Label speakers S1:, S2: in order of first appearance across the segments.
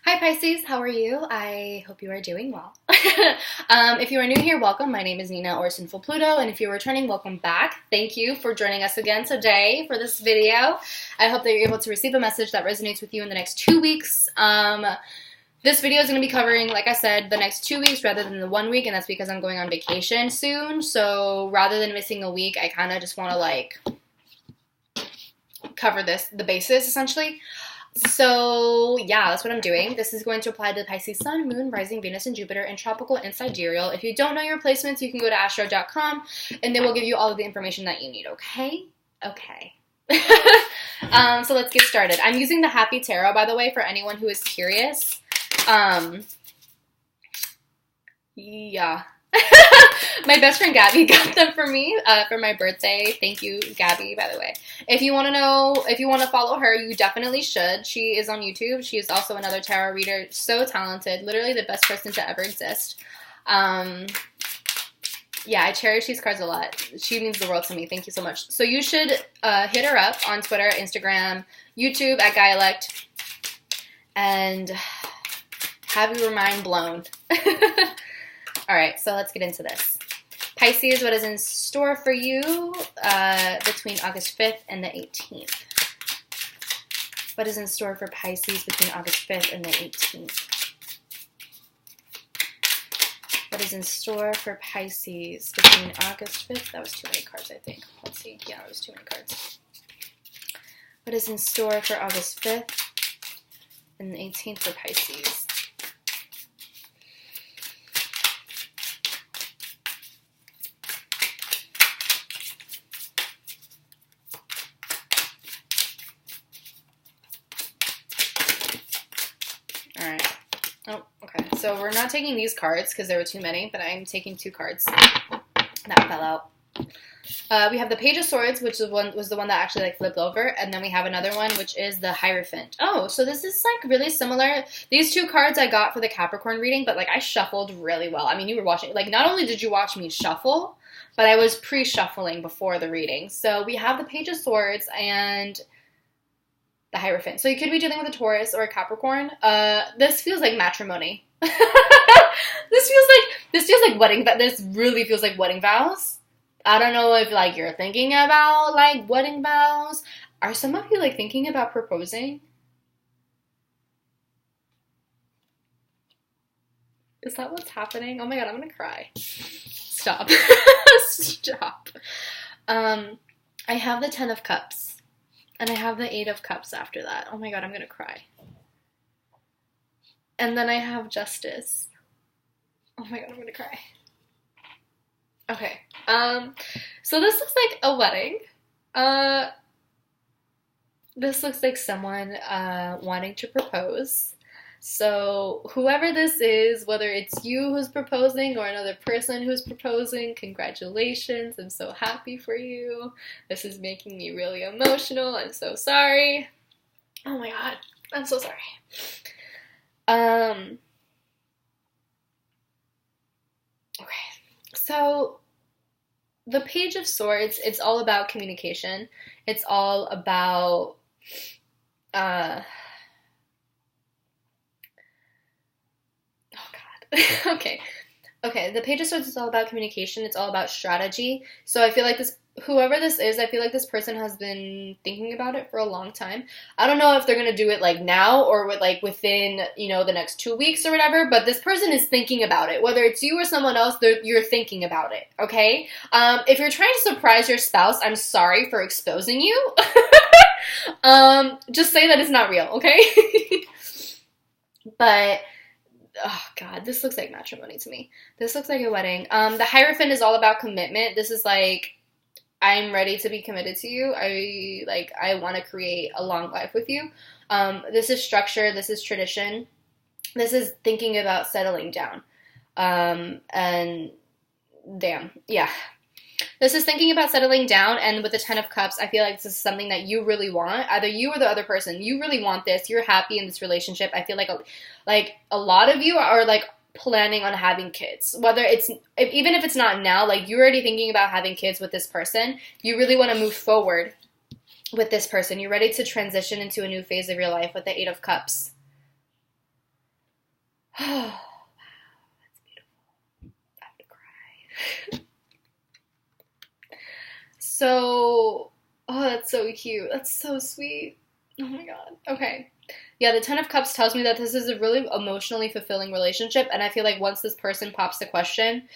S1: Hi Pisces, how are you? I hope you are doing well. If you are new here, welcome. My name is Nina or Sinfulpluto, and if you're returning, welcome back. Thank you for joining us again today for this video. I hope that you're able to receive a message that resonates with you in the next 2 weeks. This video is going to be covering, like I said, the next 2 weeks rather than the 1 week, and that's because I'm going on vacation soon. So rather than missing a week, I kind of just want to cover the basis essentially. So yeah, that's what I'm doing. This is going to apply to Pisces Sun, Moon, Rising, Venus, and Jupiter, and Tropical and Sidereal. If you don't know your placements, you can go to astro.com, and they will give you all of the information that you need, okay? Okay. So let's get started. I'm using the Happy Tarot, by the way, for anyone who is curious. Yeah. My best friend Gabby got them for me for my birthday. Thank you, Gabby, by the way. If you want to follow her, you definitely should. She is on YouTube. She is also another tarot reader. So talented. Literally the best person to ever exist. Yeah, I cherish these cards a lot. She means the world to me. Thank you so much. So you should hit her up on Twitter, Instagram, YouTube at Guyelect, and have your mind blown. All right, so let's get into this. Pisces, what is in store for you between August 5th and the 18th? What is in store for Pisces between August 5th and the 18th? What is in store for Pisces between August 5th? That was too many cards, I think. Let's see. Yeah, that was too many cards. What is in store for August 5th and the 18th for Pisces? So we're not taking these cards because there were too many, but I'm taking 2 cards that fell out. We have the Page of Swords, which was the one that actually flipped over, and then we have another one, which is the Hierophant. Oh, so this is really similar. These 2 cards I got for the Capricorn reading, but I shuffled really well. I mean, you were watching, not only did you watch me shuffle, but I was pre-shuffling before the reading. So we have the Page of Swords and the Hierophant. So you could be dealing with a Taurus or a Capricorn. This feels like matrimony. This feels like wedding. This really feels like wedding vows. I don't know if you're thinking about wedding vows. Are some of you thinking about proposing? Is that what's happening? Oh my god, I'm gonna cry. Stop. Stop. I have the 10 of Cups, and I have the 8 of Cups after that. Oh my god, I'm gonna cry. And then I have Justice. Oh my god, I'm gonna cry. Okay. So this looks like a wedding. This looks like someone wanting to propose. So whoever this is, whether it's you who's proposing or another person who's proposing, congratulations. I'm so happy for you. This is making me really emotional. I'm so sorry. Oh my god. I'm so sorry. Okay, so the Page of Swords, it's all about communication. It's all about, oh God, okay, the Page of Swords is all about communication. It's all about strategy. So I feel like whoever this is, I feel like this person has been thinking about it for a long time. I don't know if they're going to do it now or within, the next 2 weeks or whatever, but this person is thinking about it. Whether it's you or someone else, you're thinking about it, okay? If you're trying to surprise your spouse, I'm sorry for exposing you. Just say that it's not real, okay? But oh god, this looks like matrimony to me. This looks like a wedding. The Hierophant is all about commitment. This is I'm ready to be committed to you. I want to create a long life with you. This is structure. This is tradition. This is thinking about settling down. And damn, yeah. This is thinking about settling down, and with the 10 of Cups, I feel like this is something that you really want. Either you or the other person. You really want this. You're happy in this relationship. I feel like a lot of you are planning on having kids. Whether even if it's not now, you're already thinking about having kids with this person. You really want to move forward with this person. You're ready to transition into a new phase of your life with the 8 of Cups. Oh, that's beautiful. I have to cry. So, oh, that's so cute. That's so sweet. Oh my god. Okay. Yeah, the Ten of Cups tells me that this is a really emotionally fulfilling relationship, and I feel like once this person pops the question,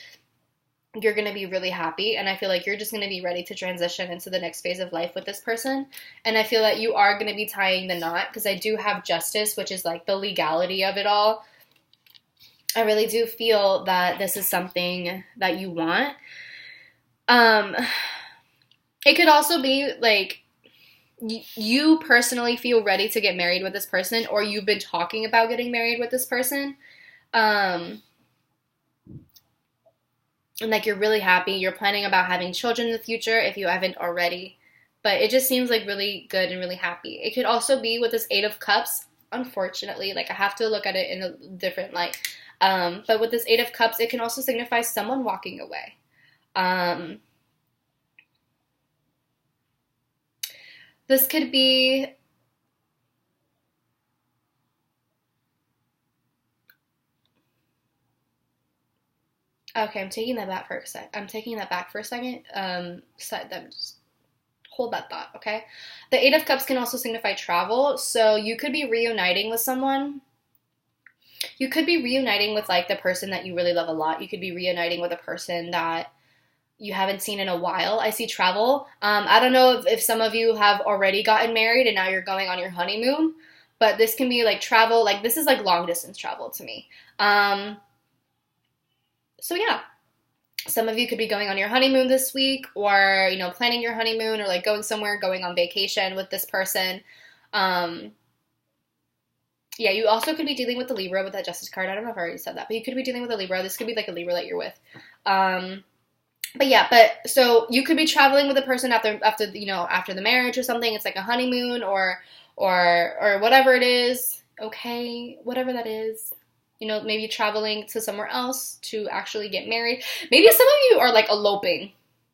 S1: you're going to be really happy, and I feel like you're just going to be ready to transition into the next phase of life with this person. And I feel that you are going to be tying the knot, because I do have Justice, which is like the legality of it all. I really do feel that this is something that you want. It could also be like you personally feel ready to get married with this person, or you've been talking about getting married with this person. And like you're really happy. You're planning about having children in the future if you haven't already. But it just seems like really good and really happy. It could also be with this Eight of Cups, unfortunately. Like I have to look at it in a different light. But with this Eight of Cups, it can also signify someone walking away. This could be okay. I'm taking that back for a sec. Just hold that thought. Okay. The Eight of Cups can also signify travel. So you could be reuniting with someone. You could be reuniting with like the person that you really love a lot. You could be reuniting with a person that you haven't seen in a while. I see travel. I don't know if some of you have already gotten married and now you're going on your honeymoon, but this can be like travel. Like this is like long distance travel to me. So yeah, some of you could be going on your honeymoon this week, or, you know, planning your honeymoon, or like going somewhere, going on vacation with this person. Yeah, you also could be dealing with the Libra with that Justice card. I don't know if I already said that, but you could be dealing with a Libra. This could be like a Libra that you're with. But so you could be traveling with a person after the marriage or something. It's like a honeymoon or whatever it is. Okay, whatever that is. You know, maybe traveling to somewhere else to actually get married. Maybe some of you are like eloping.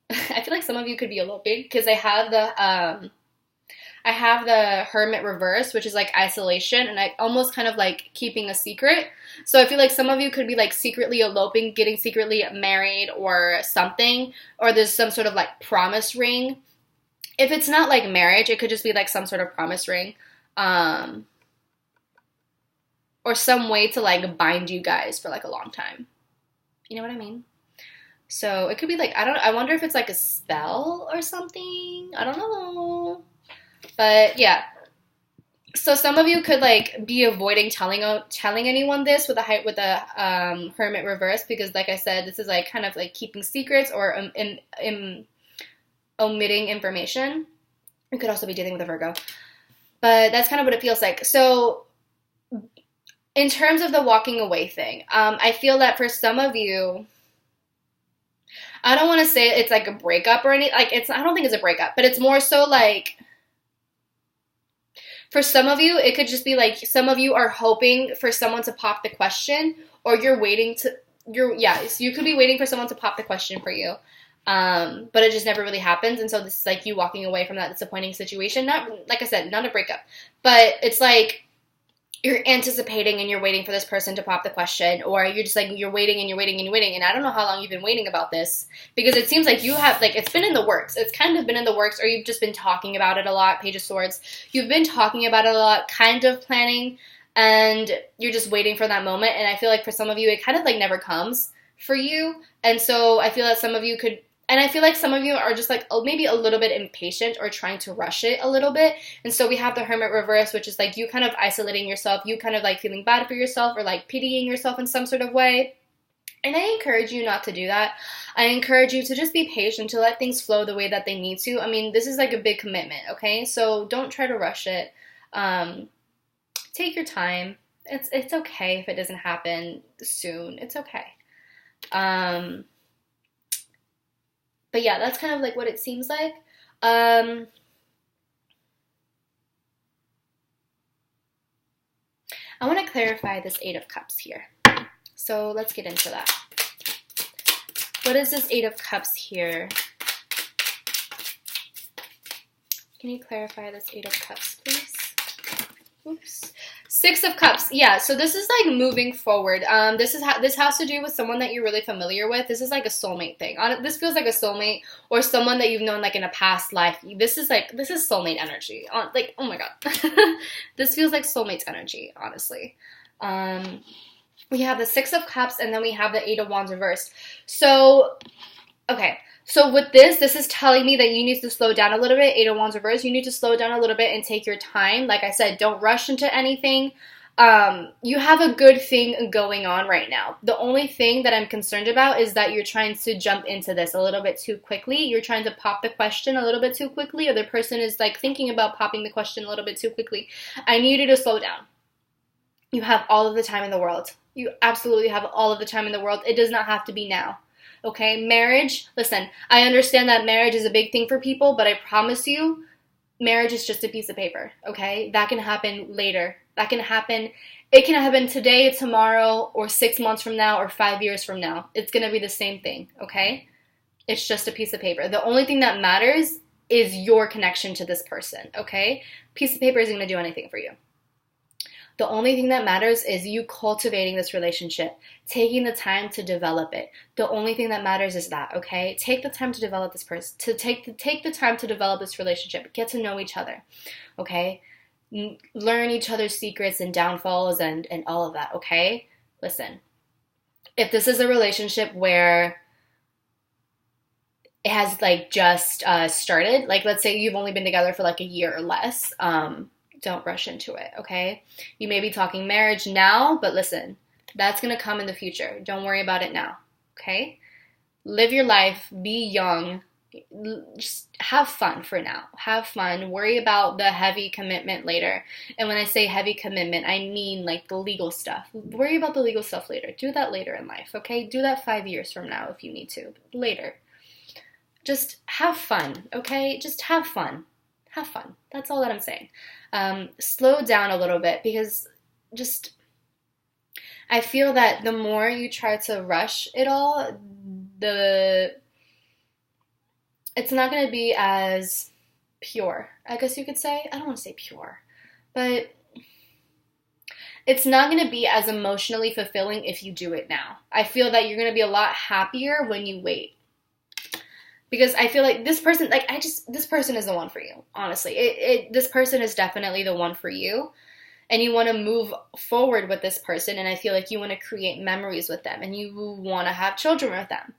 S1: I feel like some of you could be eloping, because I have the Hermit reverse, which is like isolation, and I almost kind of like keeping a secret. So I feel like some of you could be like secretly eloping, getting secretly married or something, or there's some sort of like promise ring. If it's not like marriage, it could just be like some sort of promise ring, or some way to like bind you guys for like a long time. You know what I mean? So it could be like, I wonder if it's like a spell or something. I don't know. But yeah, so some of you could like be avoiding telling anyone this with the Hermit reverse, because like I said, this is like kind of like keeping secrets or omitting information. You could also be dealing with a Virgo, but that's kind of what it feels like. So in terms of the walking away thing, I feel that for some of you, I don't want to say it's like a breakup or anything. Like I don't think it's a breakup, but it's more so like, for some of you, it could just be like some of you are hoping for someone to pop the question, or you could be waiting for someone to pop the question for you, but it just never really happens, and so this is like you walking away from that disappointing situation. Not, like I said, not a breakup, but it's like you're anticipating and you're waiting for this person to pop the question, or you're just like, you're waiting and you're waiting and you're waiting. And I don't know how long you've been waiting about this, because it seems like you have, like, it's been in the works. It's kind of been in the works, or you've just been talking about it a lot. Page of Swords. You've been talking about it a lot, kind of planning, and you're just waiting for that moment. And I feel like for some of you, it kind of like never comes for you. And so I feel that some of you could, and I feel like some of you are just like maybe a little bit impatient or trying to rush it a little bit. And so we have the Hermit reverse, which is like you kind of isolating yourself, you kind of like feeling bad for yourself, or like pitying yourself in some sort of way. And I encourage you not to do that. I encourage you to just be patient, to let things flow the way that they need to. I mean, this is like a big commitment, okay? So don't try to rush it. Take your time. It's okay if it doesn't happen soon. It's okay. But yeah, that's kind of like what it seems like. I want to clarify this Eight of Cups here. So let's get into that. What is this Eight of Cups here? Can you clarify this Eight of Cups, please? Oops. Six of Cups. Yeah, so this is like moving forward. This has to do with someone that you're really familiar with. This is like a soulmate thing. This feels like a soulmate or someone that you've known like in a past life. This is soulmate energy. Like, oh my god. This feels like soulmate energy, honestly. We have the Six of Cups and then we have the Eight of Wands reversed. So, okay. So with this is telling me that you need to slow down a little bit. Eight of Wands reversed. You need to slow down a little bit and take your time. Like I said, don't rush into anything. You have a good thing going on right now. The only thing that I'm concerned about is that you're trying to jump into this a little bit too quickly. You're trying to pop the question a little bit too quickly, or the person is like thinking about popping the question a little bit too quickly. I need you to slow down. You have all of the time in the world. You absolutely have all of the time in the world. It does not have to be now. Okay, marriage, listen, I understand that marriage is a big thing for people, but I promise you, marriage is just a piece of paper, okay? That can happen later. It can happen today, tomorrow, or 6 months from now, or 5 years from now. It's going to be the same thing, okay? It's just a piece of paper. The only thing that matters is your connection to this person, okay? Piece of paper isn't going to do anything for you. The only thing that matters is you cultivating this relationship, taking the time to develop it. The only thing that matters is that, okay? Take the time to develop this person, take the time to develop this relationship, get to know each other, okay? Learn each other's secrets and downfalls and all of that, okay? Listen, if this is a relationship where it has like just started, like let's say you've only been together for like a year or less, don't rush into it, okay? You may be talking marriage now, but listen, that's going to come in the future. Don't worry about it now, okay? Live your life, be young, just have fun for now. Have fun, worry about the heavy commitment later. And when I say heavy commitment, I mean like the legal stuff. Worry about the legal stuff later. Do that later in life, okay? Do that 5 years from now if you need to, later. Just have fun, okay? Just have fun. Have fun. That's all that I'm saying. Slow down a little bit because I feel that the more you try to rush it all, it's not going to be as pure, I guess you could say. I don't want to say pure, but it's not going to be as emotionally fulfilling if you do it now. I feel that you're going to be a lot happier when you wait. Because I feel like this person, this person is the one for you, honestly. This person is definitely the one for you. And you want to move forward with this person. And I feel like you want to create memories with them. And you want to have children with them.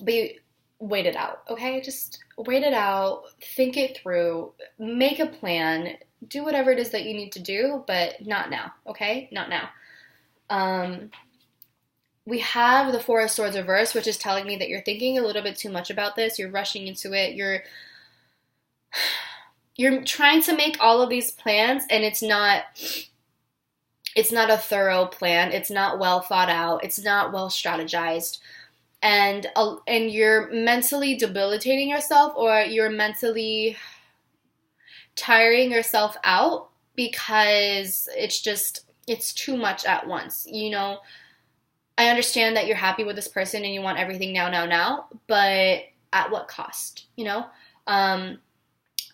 S1: But you wait it out, okay? Just wait it out. Think it through. Make a plan. Do whatever it is that you need to do. But not now, okay? Not now. We have the Four of Swords reversed, which is telling me that you're thinking a little bit too much about this. You're rushing into it. You're trying to make all of these plans, and it's not a thorough plan. It's not well thought out. It's not well strategized. And you're mentally debilitating yourself, or you're mentally tiring yourself out because it's too much at once, you know? I understand that you're happy with this person and you want everything now, but at what cost, you know?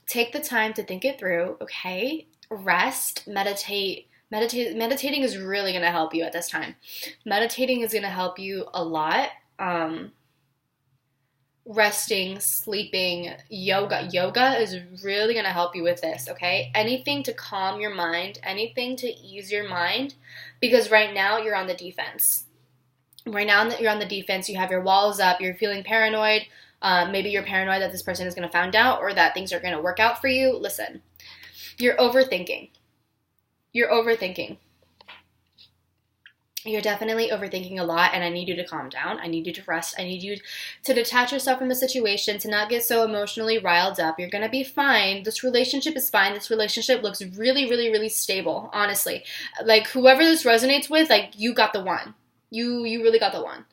S1: Take the time to think it through, okay? Rest, meditate. Meditating is really going to help you at this time. Meditating is going to help you a lot. Resting, sleeping, yoga. Yoga is really going to help you with this, okay? Anything to calm your mind, anything to ease your mind, because right now you're on the defense. Right now you're on the defense. You have your walls up. You're feeling paranoid. Maybe you're paranoid that this person is going to find out or that things are going to work out for you. Listen, you're overthinking. You're definitely overthinking a lot, and I need you to calm down. I need you to rest. I need you to detach yourself from the situation, to not get so emotionally riled up. You're going to be fine. This relationship is fine. This relationship looks really, really, really stable, honestly. Like, whoever this resonates with, like, you got the one. You really got the one.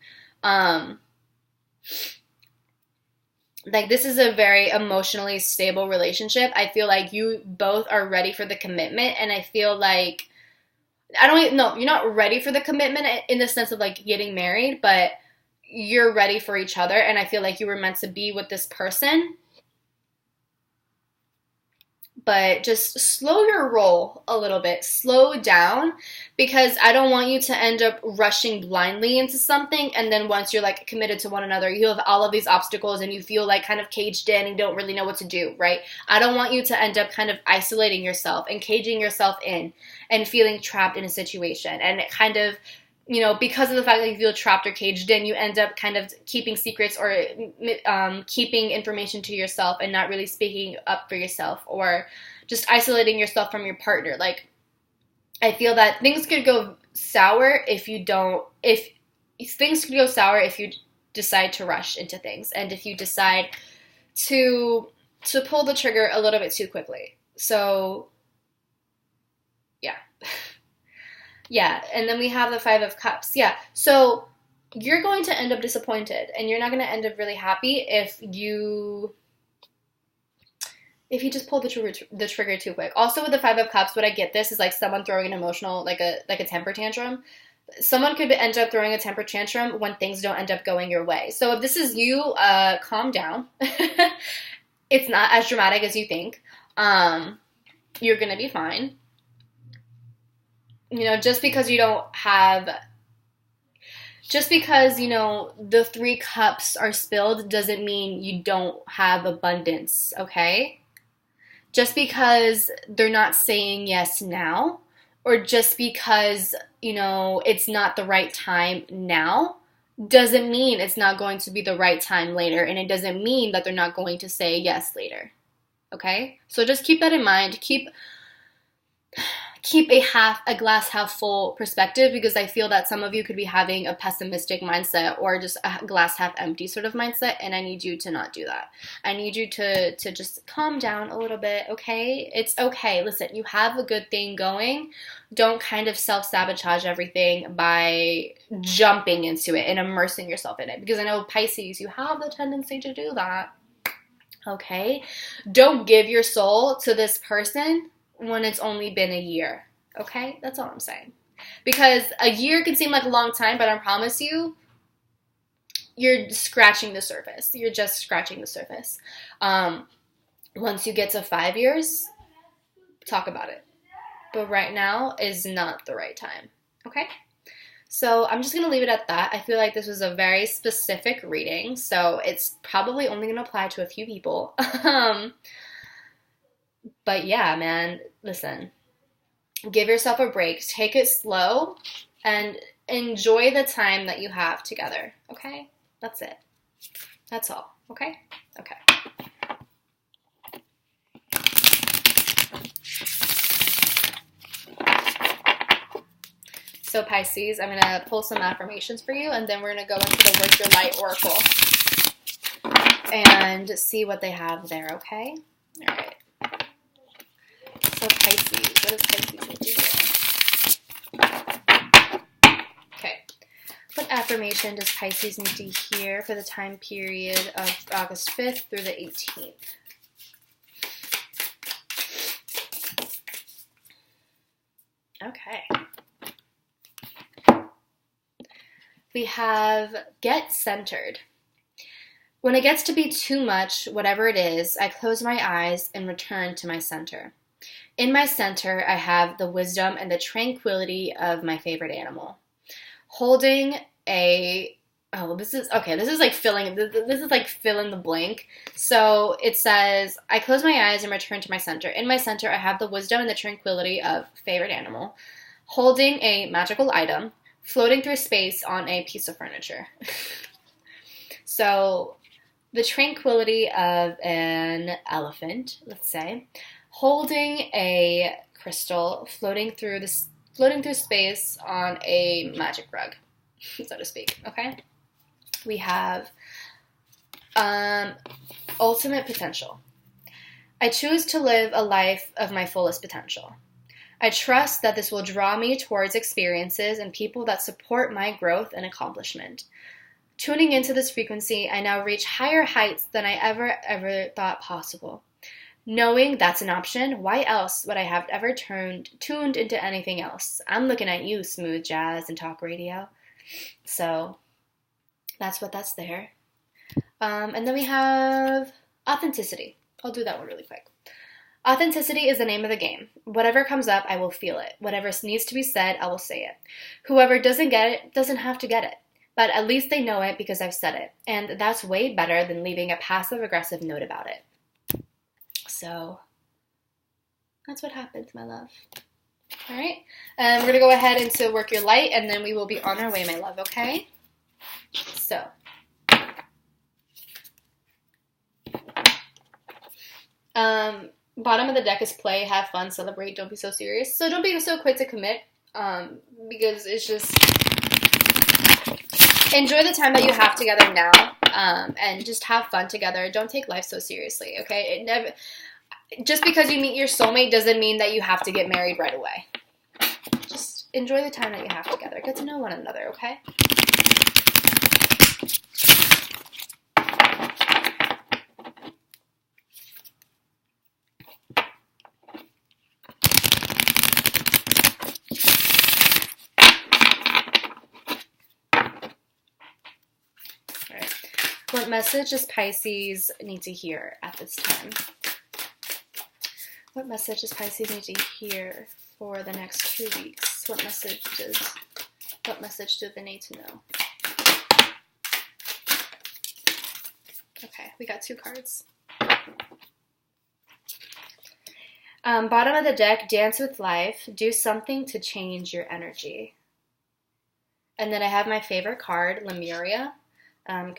S1: Like, this is a very emotionally stable relationship. I feel like you both are ready for the commitment, and I feel like, you're not ready for the commitment in the sense of, like, getting married, but you're ready for each other, and I feel like you were meant to be with this person. but just slow your roll a little bit. Slow down, because I don't want you to end up rushing blindly into something, and then once you're like committed to one another, you have all of these obstacles and you feel like kind of caged in and don't really know what to do, right? I don't want you to end up kind of isolating yourself and caging yourself in and feeling trapped in a situation, and it kind of, you know, because of the fact that you feel trapped or caged in, you end up kind of keeping secrets or keeping information to yourself and not really speaking up for yourself, or just isolating yourself from your partner. Like, I feel that things could go sour if you decide to rush into things, and if you decide to pull the trigger a little bit too quickly. So, yeah. Yeah, and then we have the Five of Cups. Yeah, so you're going to end up disappointed, and you're not going to end up really happy if you just pull the trigger too quick. Also, with the Five of Cups, what I get this is like someone throwing an emotional, like a temper tantrum. Someone could end up throwing a temper tantrum when things don't end up going your way. So if this is you, calm down. It's not as dramatic as you think. You're going to be fine. You know, just because, you know, the 3 cups are spilled doesn't mean you don't have abundance, okay? Just because they're not saying yes now, or just because, you know, it's not the right time now, doesn't mean it's not going to be the right time later, and it doesn't mean that they're not going to say yes later, okay? So just keep that in mind. Keep a glass half full perspective, because I feel that some of you could be having a pessimistic mindset or just a glass half empty sort of mindset, and I need you to not do that. I need you to just calm down a little bit, okay? It's okay. Listen, you have a good thing going. Don't kind of self-sabotage everything by jumping into it and immersing yourself in it, because I know Pisces, you have the tendency to do that, okay? Don't give your soul to this person when it's only been a year, okay? That's all I'm saying. Because a year can seem like a long time, but I promise you, you're scratching the surface. You're just scratching the surface. Once you get to 5 years, talk about it. But right now is not the right time, okay? So I'm just going to leave it at that. I feel like this was a very specific reading, so it's probably only going to apply to a few people. But yeah, man, listen, give yourself a break, take it slow, and enjoy the time that you have together, okay? That's it. That's all, okay? Okay. So Pisces, I'm going to pull some affirmations for you, and then we're going to go into the Work Your Light Oracle and see what they have there, okay? All right. So Pisces, what does Pisces need to hear? Okay. What affirmation does Pisces need to hear for the time period of August 5th through the 18th? Okay. We have get centered. When it gets to be too much, whatever it is, I close my eyes and return to my center. In my center, I have the wisdom and the tranquility of my favorite animal. Holding a, this is like fill in the blank. So it says, I close my eyes and return to my center. In my center, I have the wisdom and the tranquility of favorite animal. Holding a magical item, floating through space on a piece of furniture. So the tranquility of an elephant, let's say, holding a crystal, floating through space on a magic rug, so to speak, okay? We have ultimate potential. I choose to live a life of my fullest potential. I trust that this will draw me towards experiences and people that support my growth and accomplishment. Tuning into this frequency, I now reach higher heights than I ever thought possible. Knowing that's an option, why else would I have ever tuned into anything else? I'm looking at you, smooth jazz and talk radio. So that's there. And then we have authenticity. I'll do that one really quick. Authenticity is the name of the game. Whatever comes up, I will feel it. Whatever needs to be said, I will say it. Whoever doesn't get it doesn't have to get it. But at least they know it because I've said it. And that's way better than leaving a passive-aggressive note about it. So that's what happens, my love. All right. We're going to go ahead and work your light, and then we will be on our way, my love, okay? So. Bottom of the deck is play, have fun, celebrate, don't be so serious. So don't be so quick to commit, because it's just, enjoy the time that you have together now, and just have fun together. Don't take life so seriously, okay? Just because you meet your soulmate doesn't mean that you have to get married right away. Just enjoy the time that you have together. Get to know one another, okay? What message does Pisces need to hear at this time? What message does Pisces need to hear for the next 2 weeks? What message do they need to know? Okay, we got 2 cards. Bottom of the deck, dance with life. Do something to change your energy. And then I have my favorite card, Lemuria.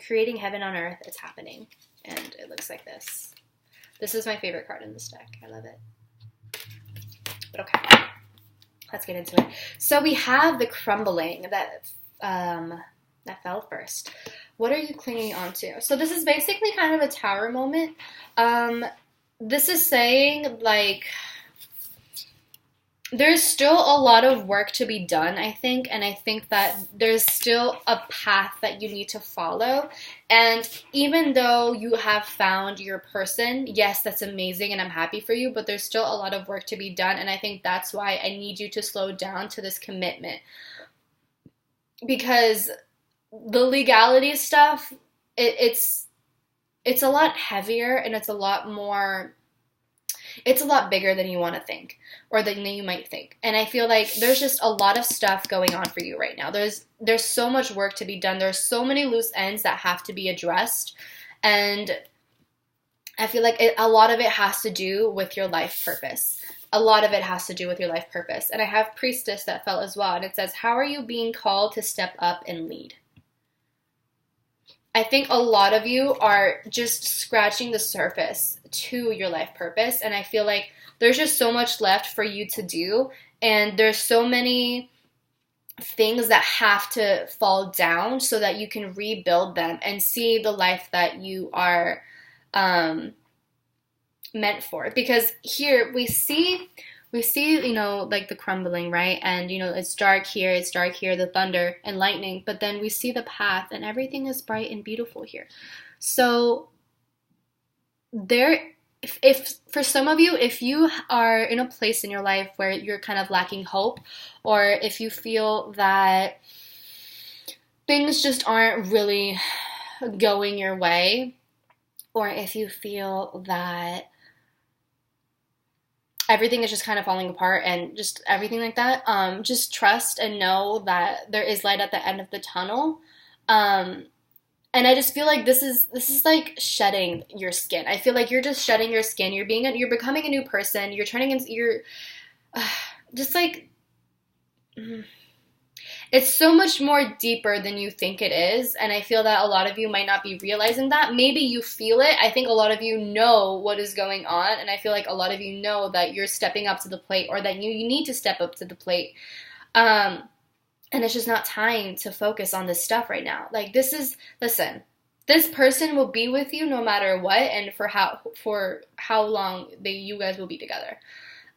S1: Creating heaven on earth, it's happening. And it looks like this. This is my favorite card in this deck. I love it. But okay, let's get into it. So we have the crumbling that fell first. What are you clinging on to? So this is basically kind of a tower moment. This is saying, like, there's still a lot of work to be done, I think, and I think that there's still a path that you need to follow, and even though you have found your person, yes, that's amazing, and I'm happy for you, but there's still a lot of work to be done, and I think that's why I need you to slow down to this commitment, because the legality stuff, it's a lot heavier, and it's a lot bigger than you want to think, or than you might think. And I feel like there's just a lot of stuff going on for you right now. There's so much work to be done. There's so many loose ends that have to be addressed. And I feel like a lot of it has to do with your life purpose. A lot of it has to do with your life purpose. And I have Priestess that fell as well. And it says, how are you being called to step up and lead? I think a lot of you are just scratching the surface to your life purpose, and I feel like there's just so much left for you to do, and there's so many things that have to fall down so that you can rebuild them and see the life that you are meant for. Because here we see, you know, like the crumbling, right? And, you know, it's dark here, the thunder and lightning, but then we see the path and everything is bright and beautiful here. So if for some of you, if you are in a place in your life where you're kind of lacking hope, or if you feel that things just aren't really going your way, or if you feel that everything is just kind of falling apart and just everything like that, just trust and know that there is light at the end of the tunnel. And I just feel like this is like shedding your skin. I feel like you're just shedding your skin. You're becoming a new person. You're turning into, just like, it's so much more deeper than you think it is. And I feel that a lot of you might not be realizing that. Maybe you feel it. I think a lot of you know what is going on. And I feel like a lot of you know that you're stepping up to the plate, or that you need to step up to the plate. And it's just not time to focus on this stuff right now. Like, listen, this person will be with you no matter what, and for how long you guys will be together.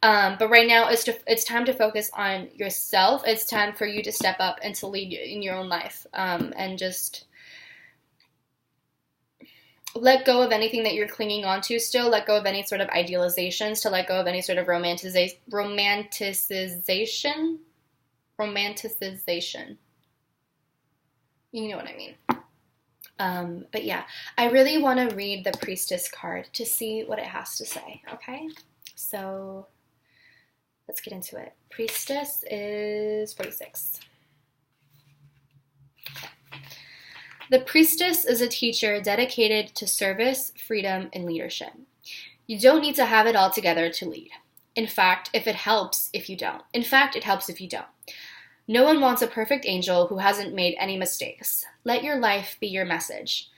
S1: But right now, it's time to focus on yourself. It's time for you to step up and to lead in your own life, and just let go of anything that you're clinging on to still. Let go of any sort of idealizations, to let go of any sort of romanticization. You know what I mean. But yeah, I really want to read the Priestess card to see what it has to say, okay? So let's get into it. Priestess is 46. The priestess is a teacher dedicated to service, freedom, and leadership. You don't need to have it all together to lead. In fact, it helps if you don't. No one wants a perfect angel who hasn't made any mistakes. Let your life be your message.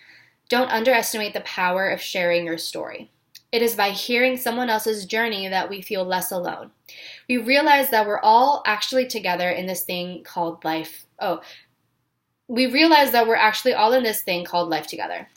S1: Don't underestimate the power of sharing your story. It is by hearing someone else's journey that we feel less alone. We realize that we're all actually together in this thing called life. We realize that we're actually all in this thing called life together.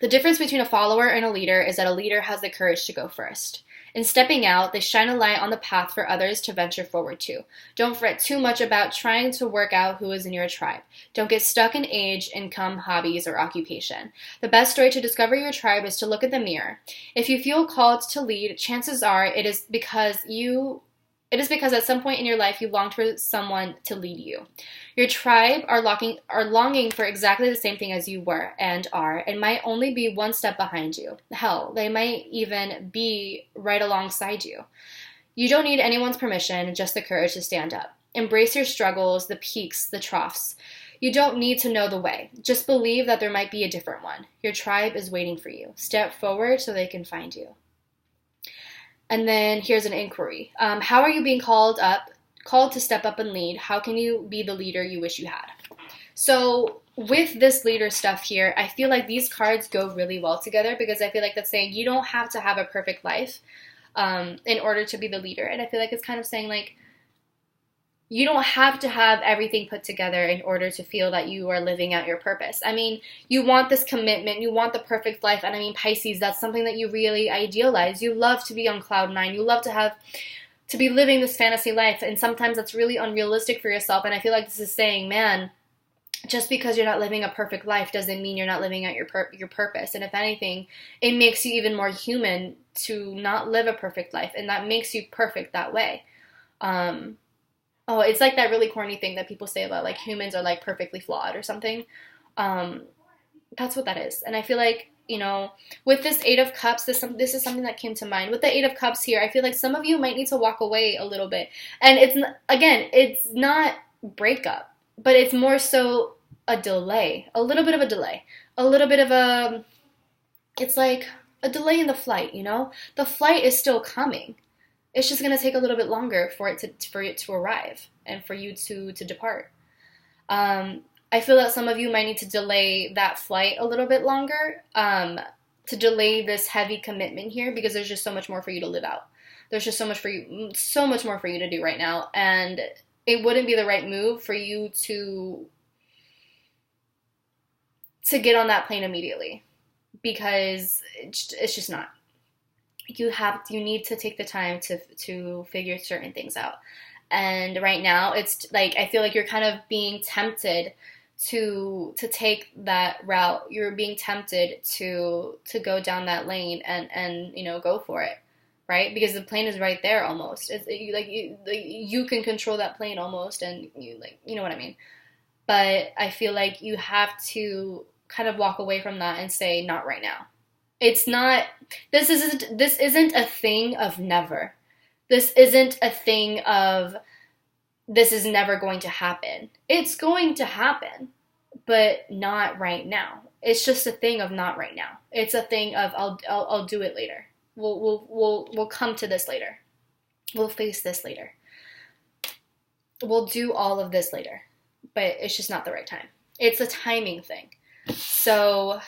S1: The difference between a follower and a leader is that a leader has the courage to go first. In stepping out, they shine a light on the path for others to venture forward to. Don't fret too much about trying to work out who is in your tribe. Don't get stuck in age, income, hobbies, or occupation. The best way to discover your tribe is to look at the mirror. If you feel called to lead, chances are it is because at some point in your life you longed for someone to lead you. Your tribe are longing for exactly the same thing as you were and are, and might only be one step behind you. Hell, they might even be right alongside you. You don't need anyone's permission, just the courage to stand up. Embrace your struggles, the peaks, the troughs. You don't need to know the way. Just believe that there might be a different one. Your tribe is waiting for you. Step forward so they can find you. And then here's an inquiry. How are you being called to step up and lead? How can you be the leader you wish you had? So with this leader stuff here, I feel like these cards go really well together because I feel like that's saying you don't have to have a perfect life in order to be the leader. And I feel like it's kind of saying like, you don't have to have everything put together in order to feel that you are living out your purpose. I mean, you want this commitment, you want the perfect life, and I mean, Pisces, that's something that you really idealize. You love to be on cloud nine, you love to be living this fantasy life, and sometimes that's really unrealistic for yourself, and I feel like this is saying, man, just because you're not living a perfect life doesn't mean you're not living out your purpose, and if anything, it makes you even more human to not live a perfect life, and that makes you perfect that way. It's like that really corny thing that people say about like humans are like perfectly flawed or something. That's what that is. And I feel like, with this Eight of Cups, this is something that came to mind. With the Eight of Cups here, I feel like some of you might need to walk away a little bit. And it's not breakup, but it's more so a delay, a little bit of a delay, it's like a delay in the flight, The flight is still coming. It's just going to take a little bit longer for it to arrive and for you to depart. I feel that some of you might need to delay that flight a little bit longer, to delay this heavy commitment here because there's just so much more for you to live out. There's just so much more for you to do right now, and it wouldn't be the right move for you to get on that plane immediately because it's just not. You need to take the time to figure certain things out. And right now it's like, I feel like you're kind of being tempted to take that route. You're being tempted to go down that lane and go for it, right? Because the plane is right there almost. You can control that plane almost, and you know what I mean. But I feel like you have to kind of walk away from that and say, not right now. This isn't a thing of never. This isn't a thing of this is never going to happen. It's going to happen, but not right now. It's just a thing of not right now. It's a thing of I'll do it later. We'll come to this later. We'll face this later. We'll do all of this later, but it's just not the right time. It's a timing thing. So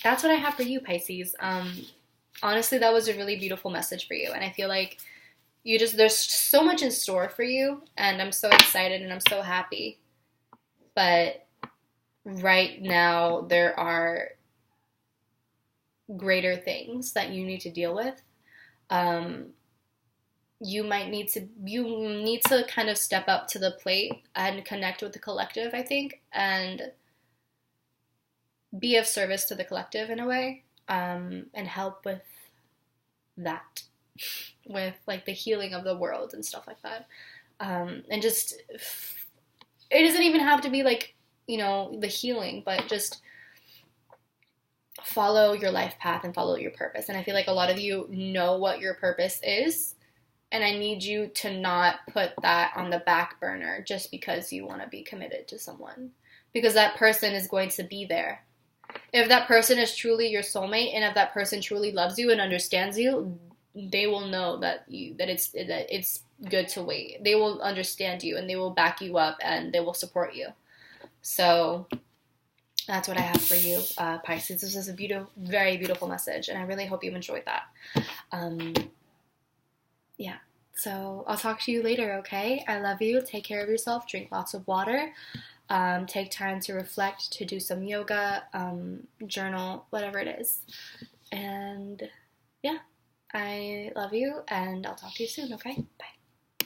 S1: that's what I have for you, Pisces. Honestly, that was a really beautiful message for you. And I feel like there's so much in store for you. And I'm so excited and I'm so happy. But right now, there are greater things that you need to deal with. You need to kind of step up to the plate and connect with the collective, I think. And be of service to the collective in a way, and help with that, with like the healing of the world and stuff like that. And just, it doesn't even have to be like, the healing, but just follow your life path and follow your purpose. And I feel like a lot of you know what your purpose is, and I need you to not put that on the back burner just because you want to be committed to someone, because that person is going to be there. If that person is truly your soulmate, and if that person truly loves you and understands you, they will know that it's good to wait. They will understand you, and they will back you up, and they will support you. So that's what I have for you, Pisces. This is a very beautiful message, and I really hope you enjoyed that. Yeah. So I'll talk to you later, okay? I love you. Take care of yourself. Drink lots of water. Take time to reflect, to do some yoga, journal, whatever it is. And yeah, I love you, and I'll talk to you soon, okay? Bye.